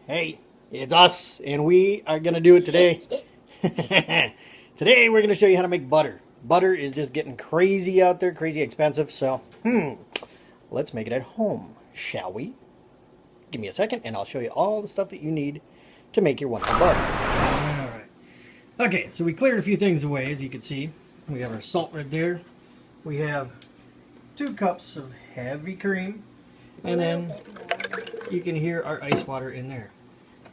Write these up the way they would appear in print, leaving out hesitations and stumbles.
Hey, it's us, and we are going to do it today. Today, we're going to show you how to make butter. Butter is just getting crazy out there, crazy expensive, so, let's make it at home, shall we? Give me a second, and I'll show you all the stuff that you need to make your wonderful butter. Alright. Okay, so we cleared a few things away, as you can see. We have our salt right there. We have 2 cups of heavy cream, and then you can hear our ice water in there.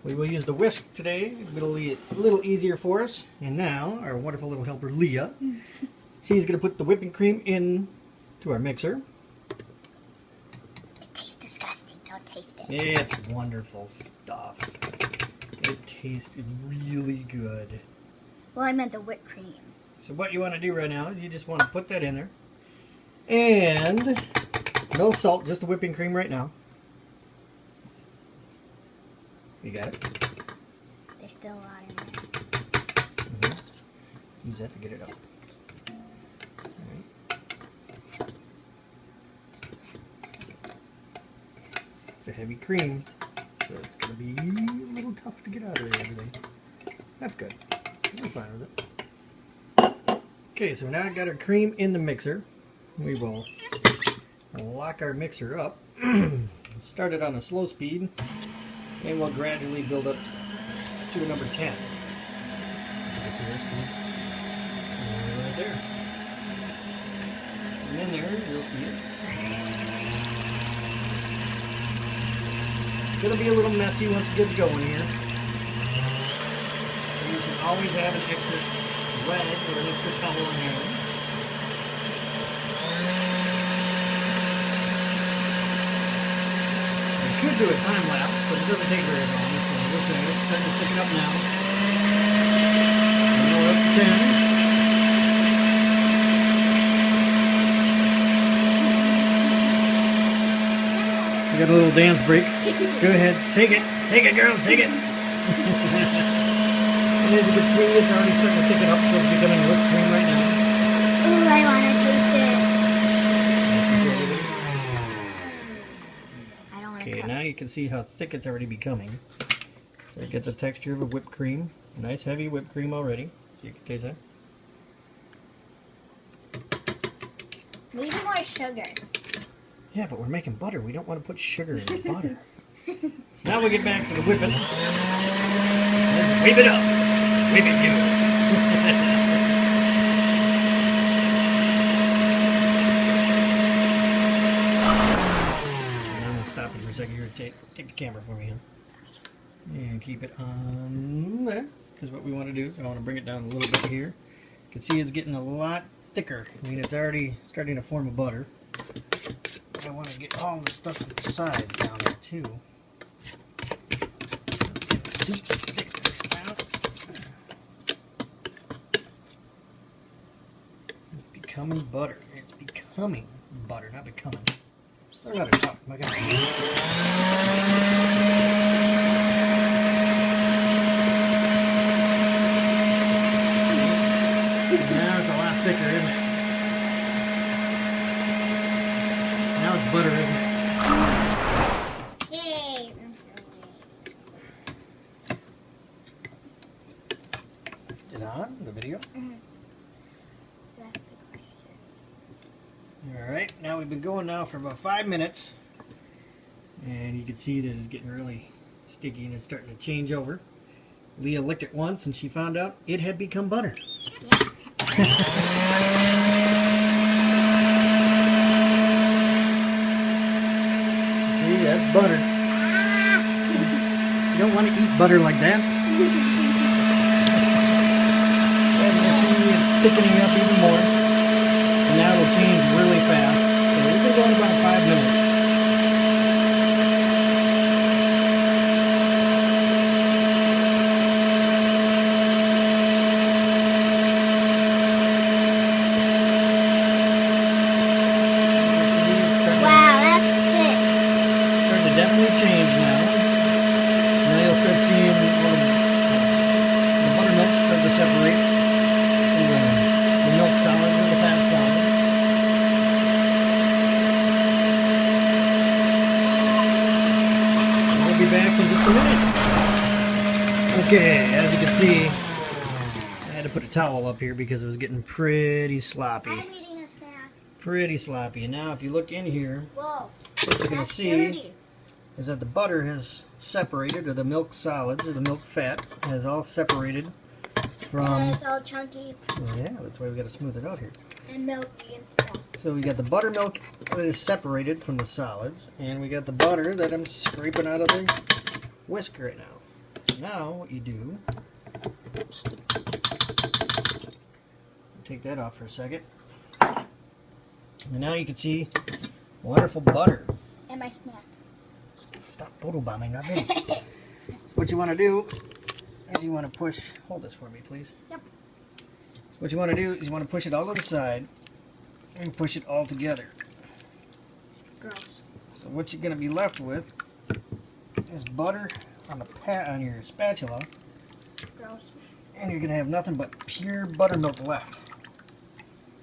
We will use the whisk today. It'll be a little easier for us. And now, our wonderful little helper, Leah, she's going to put the whipping cream in to our mixer. It tastes disgusting. Don't taste it. It's wonderful stuff. It tastes really good. Well, I meant the whipped cream. So what you want to do right now is you just want to put that in there. And no salt, just the whipping cream right now. You got it? There's still a lot in there. Use that to get it up. Right. It's a heavy cream, so it's going to be a little tough to get out of everything. That's good. I'm fine with it. Okay, so now I got our cream in the mixer. We will lock our mixer up. Start it on a slow speed. And we'll gradually build up to a number 10. Right there. And in there, you'll see it. It's going to be a little messy once you get going here. So you should always have an extra rag or an extra towel on hand. Could do a time lapse, but it doesn't take very long. So it's starting to pick it up now. And we're up to 10. We got a little dance break. Go ahead, take it, girl, take it. And as you can see, it's already starting to pick it up, so it's becoming whipped cream right now. Ooh, I want to taste it. Okay, now you can see how thick it's already becoming. So get the texture of a whipped cream. Nice heavy whipped cream already. So you can taste that. Maybe more sugar. Yeah, but we're making butter. We don't want to put sugar in the butter. Now we get back to the whipping. Let's whip it up. Whip it good. For a second here, take the camera for me, huh? And keep it on there, because what we want to do is I want to bring it down a little bit here. You can see it's getting a lot thicker. I mean, it's already starting to form a butter. I want to get all the stuff on the sides down there too. Super thick now. It's becoming butter. It's becoming butter, not becoming. I don't know how to talk. My God. Now it's a lot thicker, isn't it? Now it's butter, isn't it? Yay! Is it on, the video? That's the question. Alright, now we've been going now for about 5 minutes. And you can see that it's getting really sticky and it's starting to change over. Leah licked it once and she found out it had become butter. Yeah. See, that's butter. You don't want to eat butter like that. As you can see, it's thickening up even more. And now it'll change really fast. So we've been going about 5 minutes. Wow, that's thick. Starting to definitely change now. Now you'll start seeing the buttermilk start to separate. The milk solids and the fat solids. in just a minute. Okay, as you can see, I had to put a towel up here because it was getting pretty sloppy. I'm eating a snack. Pretty sloppy. And now if you look in here, Whoa. what you're going That's to see dirty. is that the butter has separated, or the milk solids, or the milk fat has all separated from... And it's all chunky Yeah, that's why we got to smooth it out here. and milky and stuff. So we got the buttermilk that is separated from the solids, and we got the butter that I'm scraping out of the whisk right now. So now what you do, take that off for a second, and now you can see wonderful butter. And my snack. Stop photobombing, not me. So what you want to do is you want to push, hold this for me please. Yep. So what you want to do is you want to push it all to the side and push it all together. Gross. So what you're going to be left with is butter on on your spatula, Gross. and you're going to have nothing but pure buttermilk left.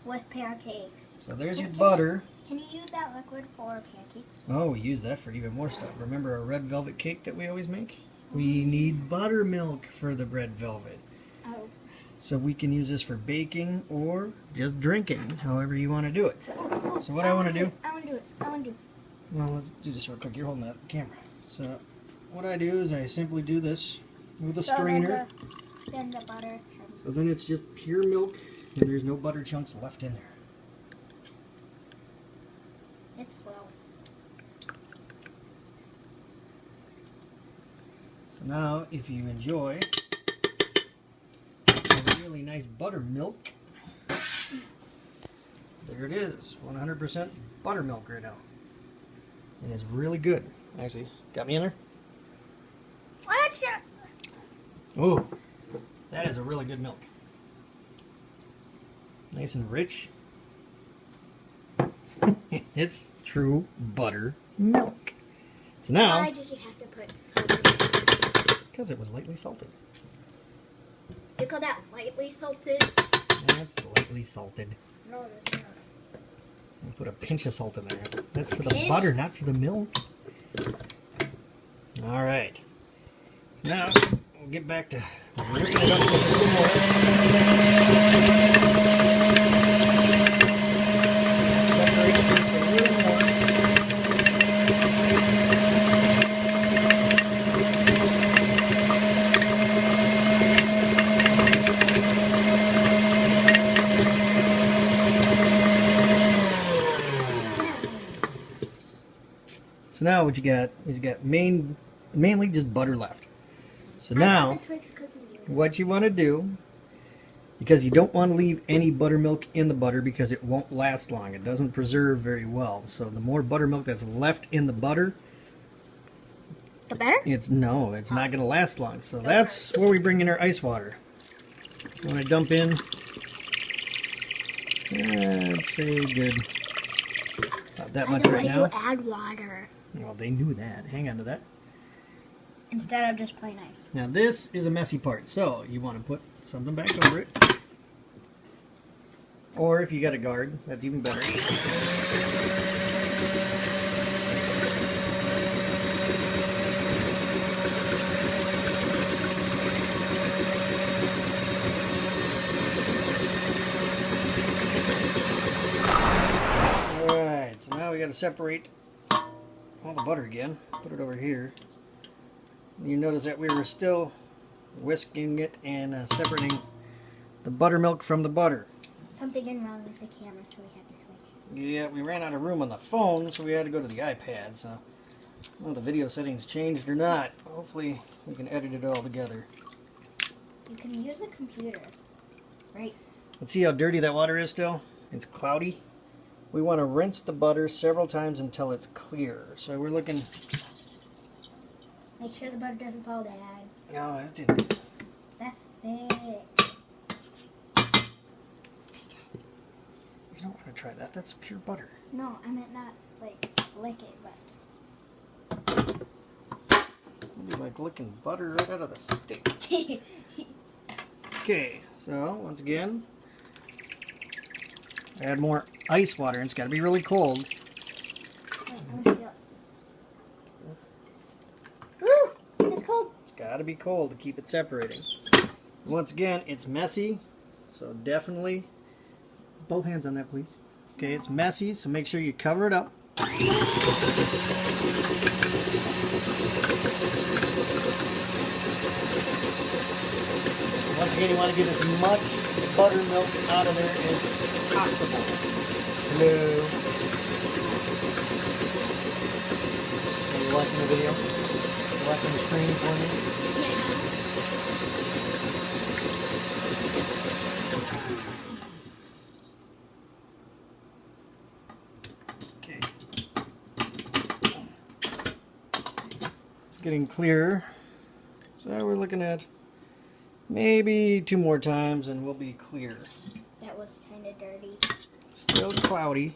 With pancakes. So there's your butter. Can you use that liquid for pancakes? Oh, we use that for even more stuff. Remember our red velvet cake that we always make? We need buttermilk for the red velvet. Oh. So we can use this for baking or just drinking, however you want to do it. So what I want to do... I want to do it. I want to do it. Well, let's do this real quick. You're holding that camera. So what I do is I simply do this with a strainer. Then the butter. So then it's just pure milk, and there's no butter chunks left in there. It's slow. So now, if you enjoy a really nice buttermilk, there it is, 100% buttermilk right now. It is really good. Actually, got me in there? What's your... Ooh, that is a really good milk. Nice and rich. It's true buttermilk. So now, Why did you have to put salt? because it was lightly salted. You call that lightly salted? That's lightly salted. No, it's not. I put a pinch of salt in there. That's for the Pinch? butter, not for the milk. All right. So now we'll get back to ripping it up with a little more. Separate it just a little more. So now what you got is you got mainly just butter left. So now what you want to do, because you don't want to leave any buttermilk in the butter because it won't last long. It doesn't preserve very well. So the more buttermilk that's left in the butter, the better? it's not going to last long. So that's where we bring in our ice water. When I dump in, let's say good, about that much right now. You add water Well, they knew that. Hang on to that. instead of just plain ice. Now this is a messy part, so you want to put something back over it. Or if you got a guard, that's even better. Alright, so now we got to separate all the butter again. Put it over here. You notice that we were still whisking it and separating the buttermilk from the butter. Something went wrong with the camera, so we had to switch. Yeah, we ran out of room on the phone, so we had to go to the iPad. So, well, the video settings changed or not. Hopefully, we can edit it all together. You can use a computer, right? Let's see how dirty that water is still. It's cloudy. We want to rinse the butter several times until it's clear. So we're looking... Make sure the butter doesn't fall, Dad. Oh, that's in. That's thick. You don't want to try that. That's pure butter. No, I meant not, like, lick it, but... It'd be like licking butter right out of the stick. Okay, so once again, add more ice water. It's got to be really cold. got to be cold to keep it separating. Once again, it's messy, so definitely, both hands on that please. Okay, it's messy, so make sure you cover it up. Once again, you want to get as much buttermilk out of there as possible. Hello. Are you watching the video? Are you watching the screen for me? Okay. It's getting clearer. So we're looking at maybe 2 more times and we'll be clear. That was kind of dirty. Still cloudy.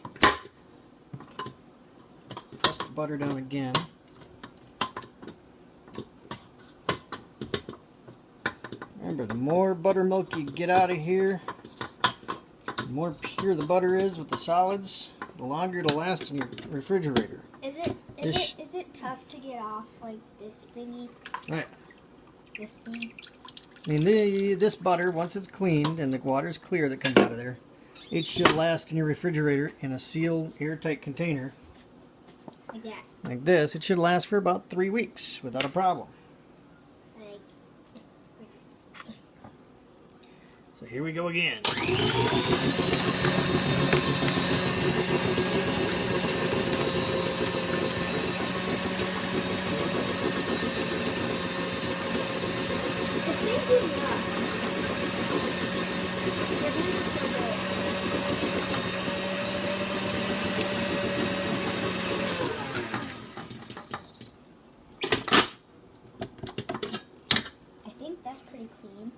Press the butter down again. Remember, the more buttermilk you get out of here, the more pure the butter is with the solids, the longer it'll last in your refrigerator. Is it tough to get off like this thingy? Right. This thing? I mean, this butter, once it's cleaned and the water's clear that comes out of there, it should last in your refrigerator in a sealed, airtight container. Like that? Like this. It should last for about 3 weeks without a problem. Like... So here we go again. This thing's in rough. They're doing so good. I think that's pretty clean.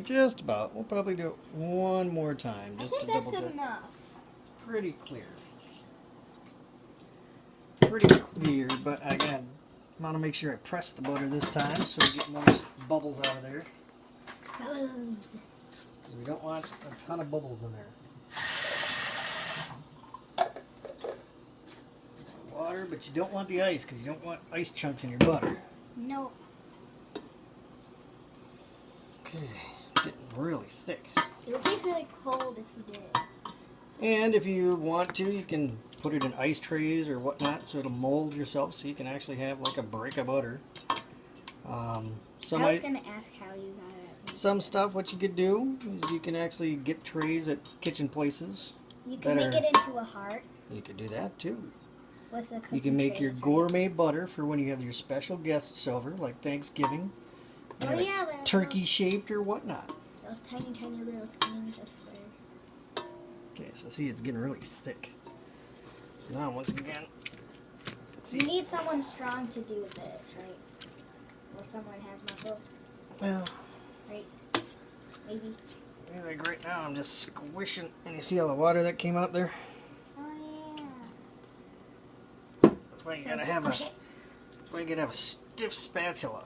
Just about. We'll probably do it one more time I just think to that's double good check. enough. Pretty clear. Pretty clear, but again, I want to make sure I press the butter this time so we get more bubbles out of there. Bubbles. We don't want a ton of bubbles in there. Water, but you don't want the ice because you don't want ice chunks in your butter. No. Okay, getting really thick. It would taste really cold if you did. And if you want to, you can put it in ice trays or whatnot so it'll mold yourself so you can actually have like a brick of butter. I was going to ask how you got it. Some stuff, what you could do is you can actually get trays at kitchen places. You can make it into a heart. You could do that too. With a cookie You can make tray your gourmet butter for when you have your special guests over, like Thanksgiving. You Oh have it yeah, turkey shaped or whatnot. Those tiny, tiny little things, I swear. Okay, so see, it's getting really thick. So now, once again, You need someone strong to do this, right? Well, someone has muscles, well, right? Maybe. like right now, I'm just squishing, and you see all the water that came out there? Oh yeah. That's why you gotta have squish it. that's why you gotta have a stiff spatula,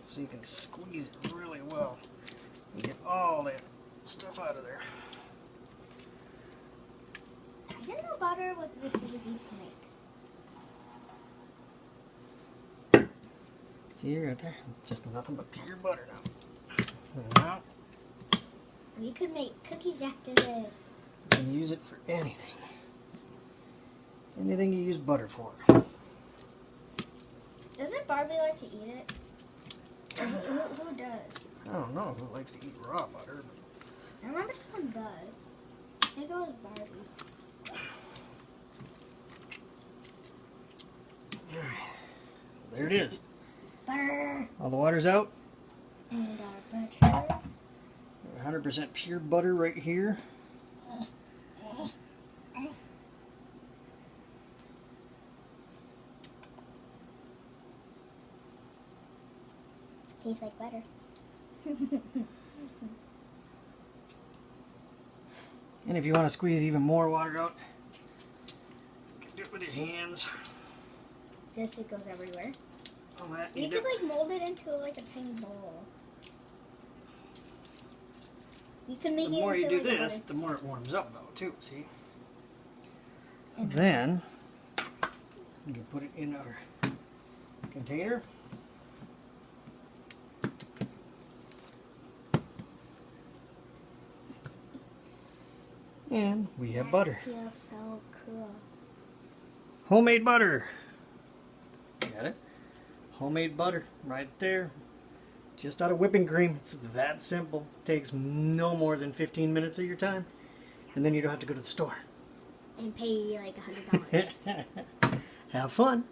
so you can squeeze it really well and get all that stuff out of there. I didn't know butter was this easy to make. See right there? Just nothing but pure butter now. Now, We could make cookies after this. you can use it for anything. Anything you use butter for. Doesn't Barbie like to eat it? Or who does? I don't know who likes to eat raw butter, but I remember someone does. I think it was Barbie. there it is. Butter. All the water's out. And our butter. 100% pure butter right here. Tastes like butter. And if you want to squeeze even more water out, you can do it with your hands. Just it goes everywhere. All that You could like mold it into like a tiny bowl. You can make the it more into you do like this, a the more it warms up though too, see? And Then you can put it in our container. And we have That butter. feels so cool. Homemade butter. Got it? Homemade butter right there. Just out of whipping cream. It's that simple. Takes no more than 15 minutes of your time. And then you don't have to go to the store. And pay like $100. Have fun.